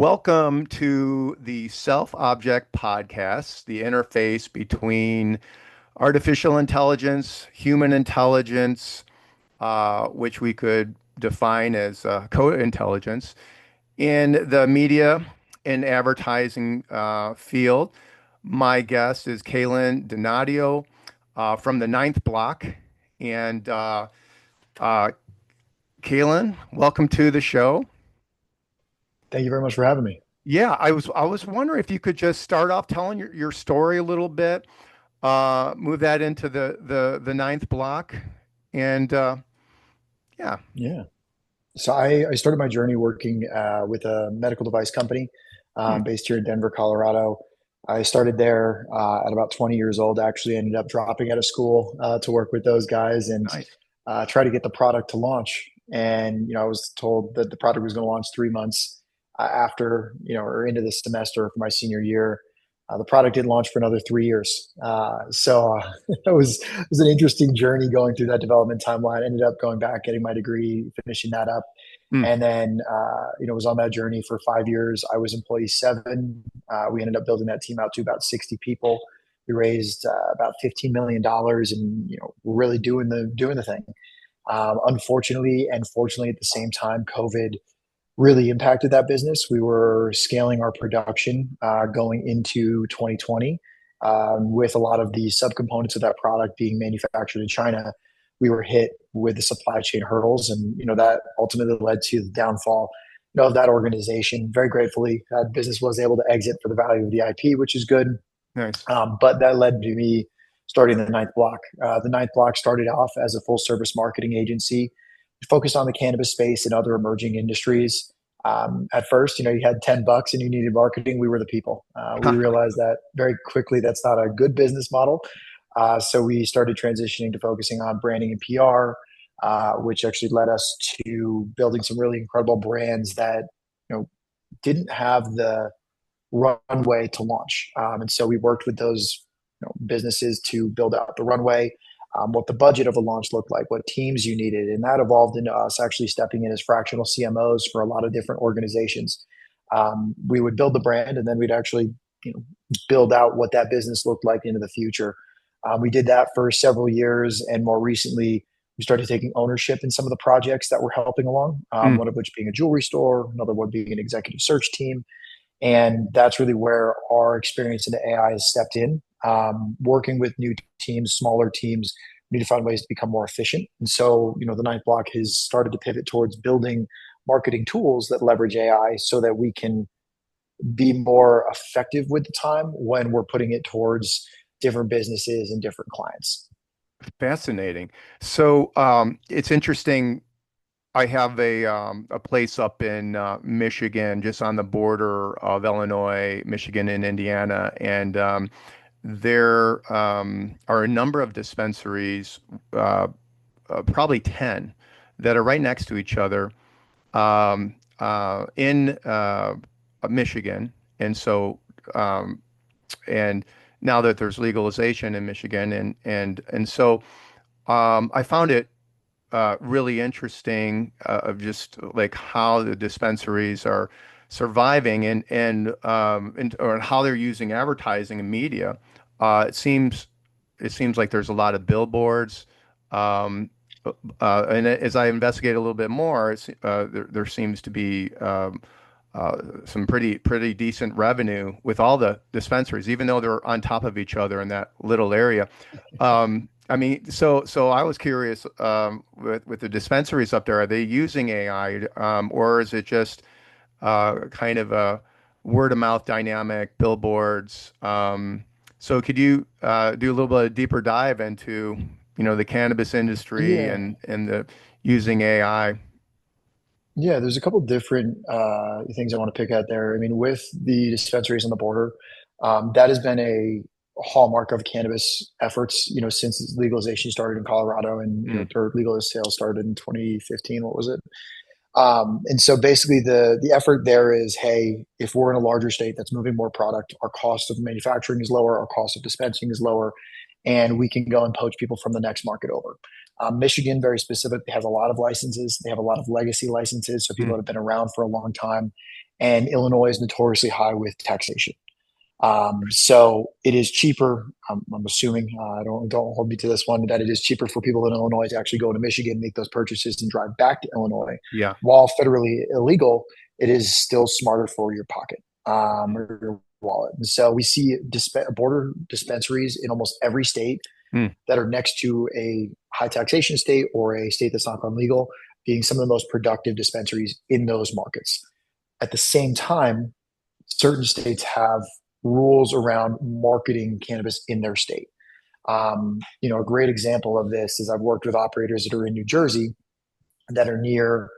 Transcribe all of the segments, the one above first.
Welcome to the Self-Object Podcast, the interface between artificial intelligence, human intelligence, which we could define as co-intelligence, in the media and advertising field. My guest is Kaelan Donadio from the Ninth Block. And uh, Kaelan, welcome to the show. Thank you very much for having me. Yeah, I was wondering if you could just start off telling your story a little bit, move that into the ninth block, and yeah. Yeah. So I started my journey working with a medical device company Hmm, based here in Denver, Colorado. I started there at about 20 years old. Actually, ended up dropping out of school to work with those guys and nice. try to get the product to launch. And I was told that the product was going to launch 3 months after or into the semester for my senior year. The product didn't launch for another 3 years. It was an interesting journey going through that development timeline. Ended up going back, getting my degree, finishing that up, Hmm, and then was on that journey for 5 years. I was employee seven. We ended up building that team out to about 60 people. We raised about $15 million, and we're really doing the thing. Unfortunately and fortunately, at the same time, COVID really impacted that business. We were scaling our production going into 2020 with a lot of the subcomponents of that product being manufactured in China. We were hit with the supply chain hurdles, and that ultimately led to the downfall of that organization. Very gratefully, that business was able to exit for the value of the IP, which is good. nice. But that led to me starting the Ninth Block. The Ninth Block started off as a full service marketing agency focused on the cannabis space and other emerging industries. At first, you had $10 and you needed marketing. We were the people. We realized that very quickly that's not a good business model. So we started transitioning to focusing on branding and PR, which actually led us to building some really incredible brands that didn't have the runway to launch. And so we worked with those businesses to build out the runway, what the budget of a launch looked like, what teams you needed. And that evolved into us actually stepping in as fractional CMOs for a lot of different organizations. We would build the brand and then we'd actually build out what that business looked like into the future. We did that for several years. And more recently, we started taking ownership in some of the projects that we're helping along, Hmm, one of which being a jewelry store, another one being an executive search team. And that's really where our experience into AI has stepped in. Working with new teams, smaller teams, we need to find ways to become more efficient. And so, the Ninth Block has started to pivot towards building marketing tools that leverage AI so that we can be more effective with the time when we're putting it towards different businesses and different clients. fascinating. So it's interesting. I have a place up in Michigan, just on the border of Illinois, Michigan, and Indiana, and there are a number of dispensaries, probably 10, that are right next to each other in Michigan. And so, and now that there's legalization in Michigan, and so I found it really interesting of just like how the dispensaries are surviving and or how they're using advertising and media. It seems like there's a lot of billboards. Um, and as I investigate a little bit more, there seems to be some pretty decent revenue with all the dispensaries, even though they're on top of each other in that little area. I mean, so I was curious with the dispensaries up there, are they using AI, or is it just kind of a word of mouth dynamic, billboards? So could you do a little bit of deeper dive into, the cannabis industry Yeah. and the using AI? Yeah, there's a couple different things I want to pick at there. I mean, with the dispensaries on the border, that has been a hallmark of cannabis efforts, since legalization started in Colorado and, Mm, their legal sales started in 2015. What was it? And so basically the effort there is, hey, if we're in a larger state that's moving more product, our cost of manufacturing is lower, our cost of dispensing is lower, and we can go and poach people from the next market over. Michigan, very specific, has a lot of licenses. They have a lot of legacy licenses, so people Mm. that have been around for a long time. And Illinois is notoriously high with taxation. So it is cheaper. I'm assuming, don't hold me to this one, that it is cheaper for people in Illinois to actually go to Michigan, make those purchases, and drive back to Illinois. Yeah. While federally illegal, it is still smarter for your pocket, or your wallet. And so we see border dispensaries in almost every state Mm. that are next to a high taxation state or a state that's not gone legal, being some of the most productive dispensaries in those markets. At the same time, certain states have rules around marketing cannabis in their state. A great example of this is I've worked with operators that are in New Jersey that are near,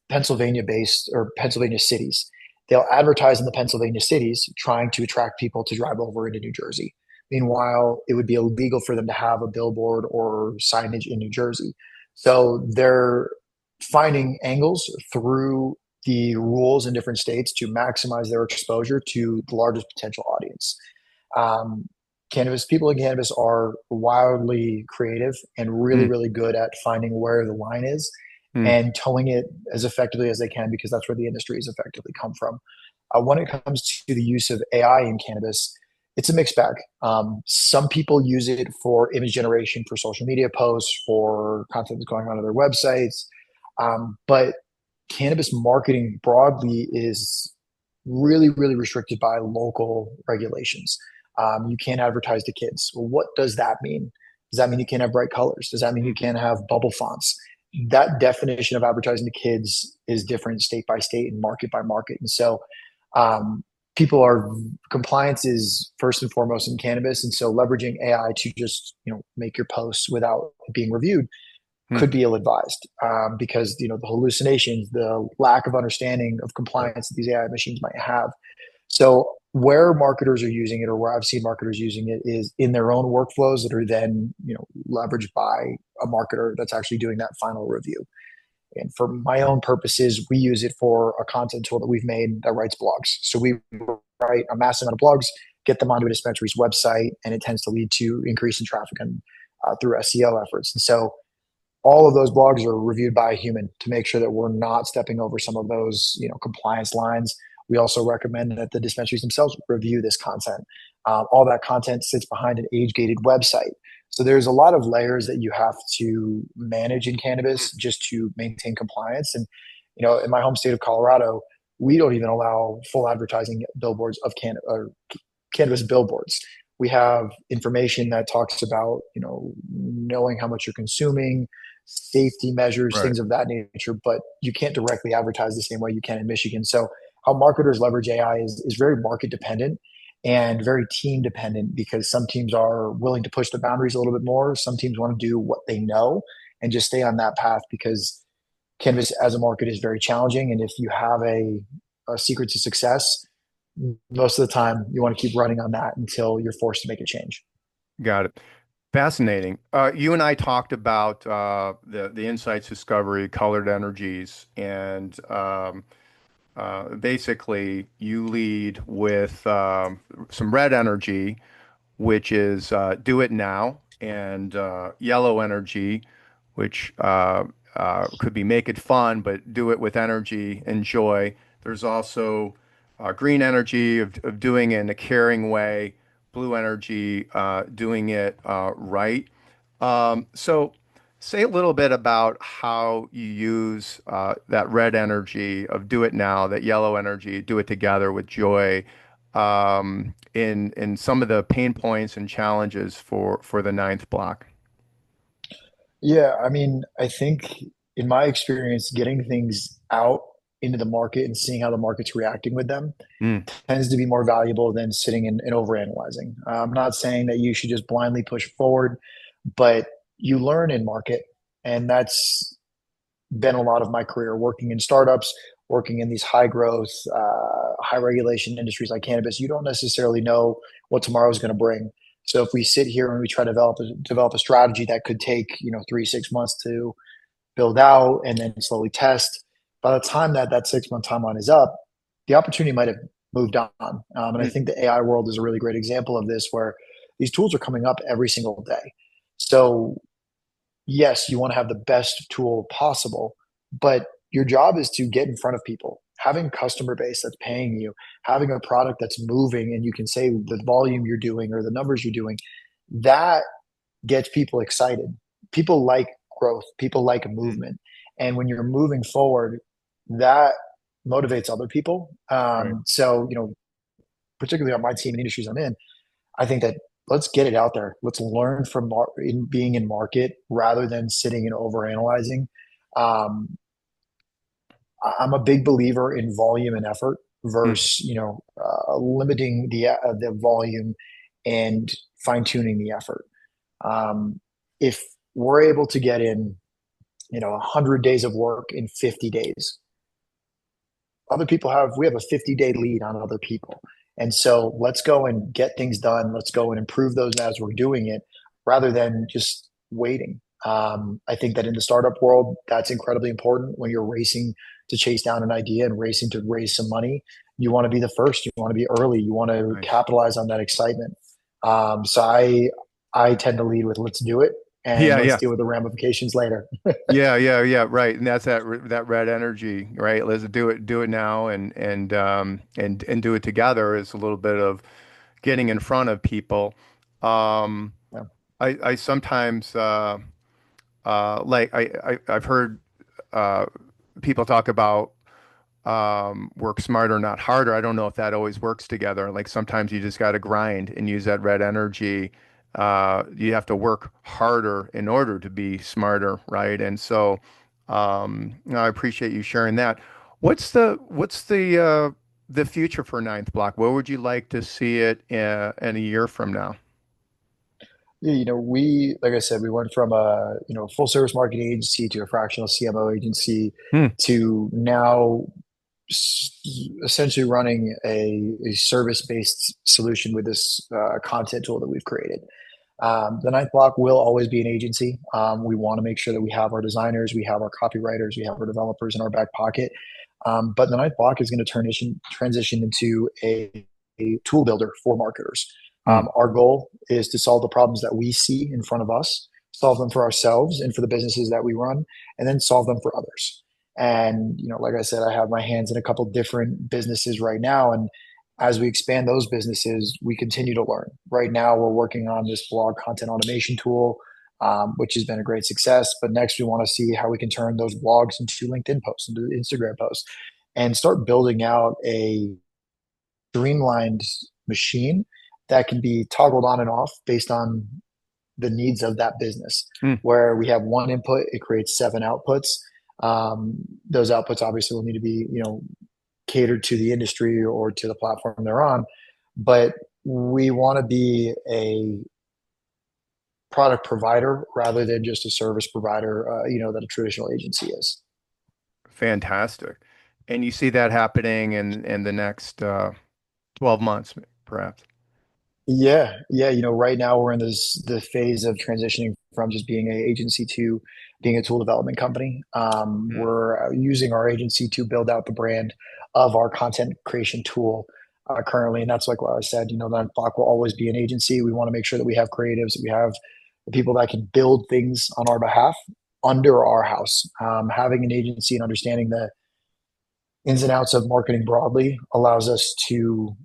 Pennsylvania based or Pennsylvania cities. They'll advertise in the Pennsylvania cities trying to attract people to drive over into New Jersey. Meanwhile, it would be illegal for them to have a billboard or signage in New Jersey. So they're finding angles through the rules in different states to maximize their exposure to the largest potential audience. Um, Cannabis people in cannabis are wildly creative and really, Mm. really good at finding where the line is Mm. and towing it as effectively as they can, because that's where the industry has effectively come from. When it comes to the use of AI in cannabis, it's a mixed bag. Some people use it for image generation, for social media posts, for content that's going on their websites. But cannabis marketing broadly is really, really restricted by local regulations. You can't advertise to kids. Well, what does that mean? Does that mean you can't have bright colors? Does that mean you Mm. can't have bubble fonts? That definition of advertising to kids is different state by state and market by market. And so, um, people are compliance is first and foremost in cannabis. And so leveraging AI to just, make your posts without being reviewed Mm. could be ill-advised, because the hallucinations, the lack of understanding of Right. compliance that these AI machines might have. So where marketers are using it, or where I've seen marketers using it, is in their own workflows that are then leveraged by a marketer that's actually doing that final review. And for my own purposes, we use it for a content tool that we've made that writes blogs. So we write a massive amount of blogs, get them onto a dispensary's website, and it tends to lead to increase in traffic and through SEO efforts. And so all of those blogs are reviewed by a human to make sure that we're not stepping over some of those compliance lines. We also recommend that the dispensaries themselves review this content. All that content sits behind an age-gated website. So there's a lot of layers that you have to manage in cannabis just to maintain compliance. And in my home state of Colorado, we don't even allow full advertising billboards of cannabis billboards. We have information that talks about knowing how much you're consuming, safety measures, Right. things of that nature, but you can't directly advertise the same way you can in Michigan. So how marketers leverage AI is very market dependent and very team dependent, because some teams are willing to push the boundaries a little bit more. Some teams want to do what they know and just stay on that path, because cannabis as a market is very challenging. And if you have a secret to success, most of the time you want to keep running on that until you're forced to make a change. Got it. Fascinating. You and I talked about the insights discovery, colored energies, and basically you lead with some red energy, which is do it now, and yellow energy, which could be make it fun, but do it with energy and joy. There's also green energy of doing it in a caring way, blue energy, doing it right. So, say a little bit about how you use that red energy of do it now, that yellow energy, do it together with joy, in some of the pain points and challenges for the ninth block. Yeah, I mean, I think in my experience, getting things out into the market and seeing how the market's reacting with them Mm. tends to be more valuable than sitting and overanalyzing. I'm not saying that you should just blindly push forward, but you learn in market. And that's been a lot of my career working in startups, working in these high growth, high regulation industries like cannabis. You don't necessarily know what tomorrow is going to bring. So if we sit here and we try to develop a strategy that could take 3 6 months to build out and then slowly test, by the time that 6 month timeline is up, the opportunity might have moved on. And I Mm. think the AI world is a really great example of this, where these tools are coming up every single day. So yes, you want to have the best tool possible, but your job is to get in front of people, having a customer base that's paying you, having a product that's moving, and you can say the volume you're doing or the numbers you're doing. That gets people excited. People like growth, people like Mm, movement. And when you're moving forward, that motivates other people. right. Particularly on my team and industries I'm in, I think that let's get it out there. Let's learn from in being in market rather than sitting and overanalyzing. Um, I'm a big believer in volume and effort Mm, versus limiting the volume and fine tuning the effort. Um, if we're able to get in, 100 days of work in 50 days, we have a 50-day lead on other people. And so let's go and get things done. Let's go and improve those as we're doing it rather than just waiting. I think that in the startup world, that's incredibly important when you're racing to chase down an idea and racing to raise some money. You want to be the first, you want to be early, you want to nice. capitalize on that excitement. So I tend to lead with let's do it and Yeah, let's yeah. deal with the ramifications later. Yeah, yeah, yeah, right. And that's that red energy, right? Let's do it now and do it together is a little bit of getting in front of people. Um, Yeah. I sometimes I've heard uh people talk about work smarter, not harder. I don't know if that always works together. Like sometimes you just got to grind and use that red energy. You have to work harder in order to be smarter, right? And so, I appreciate you sharing that. What's the future for Ninth Block? Where would you like to see it in a year from now? Yeah, like I said, we went from a, full service marketing agency to a fractional CMO agency Hmm. to now essentially running a service-based solution with this content tool that we've created. The Ninth Block will always be an agency. We want to make sure that we have our designers, we have our copywriters, we have our developers in our back pocket. But the Ninth Block is going to transition into a tool builder for marketers. Hmm. Our goal is to solve the problems that we see in front of us, solve them for ourselves and for the businesses that we run, and then solve them for others. And like I said, I have my hands in a couple different businesses right now, and as we expand those businesses, we continue to learn. Right now, we're working on this blog content automation tool, which has been a great success. But next, we want to see how we can turn those blogs into LinkedIn posts, into Instagram posts, and start building out a streamlined machine that can be toggled on and off based on the needs of that business. Hmm. Where we have one input, it creates seven outputs. Um, those outputs obviously will need to be, catered to the industry or to the platform they're on. But we want to be a product provider rather than just a service provider, that a traditional agency is. Fantastic. And you see that happening in the next 12 months, perhaps. Yeah, yeah. Right now we're in the phase of transitioning from just being an agency to being a tool development company. Hmm. We're using our agency to build out the brand of our content creation tool currently, and that's like what I said. That Block will always be an agency. We want to make sure that we have creatives, that we have the people that can build things on our behalf under our house. Having an agency and understanding the ins and outs of marketing broadly allows us to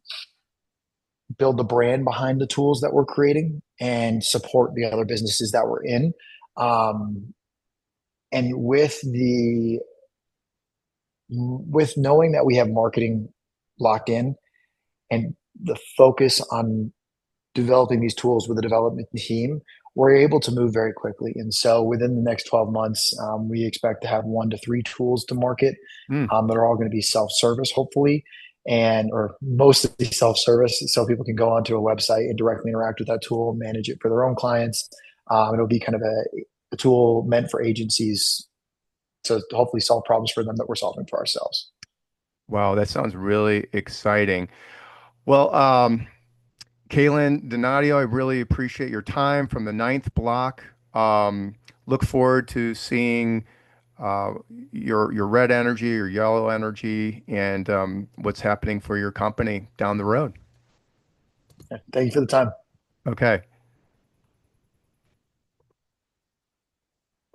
build the brand behind the tools that we're creating and support the other businesses that we're in. Um, and with knowing that we have marketing locked in and the focus on developing these tools with the development team, we're able to move very quickly. And so within the next 12 months, we expect to have 1 to 3 tools to market Hmm. that are all going to be self-service, hopefully, and or mostly self-service, so people can go onto a website and directly interact with that tool, manage it for their own clients. It'll be kind of a tool meant for agencies to hopefully solve problems for them that we're solving for ourselves. Wow, that sounds really exciting. Well, Kaelan Donadio, I really appreciate your time from the Ninth Block. Look forward to seeing uh, your red energy, your yellow energy, and what's happening for your company down the road. Thank you for the time. Okay.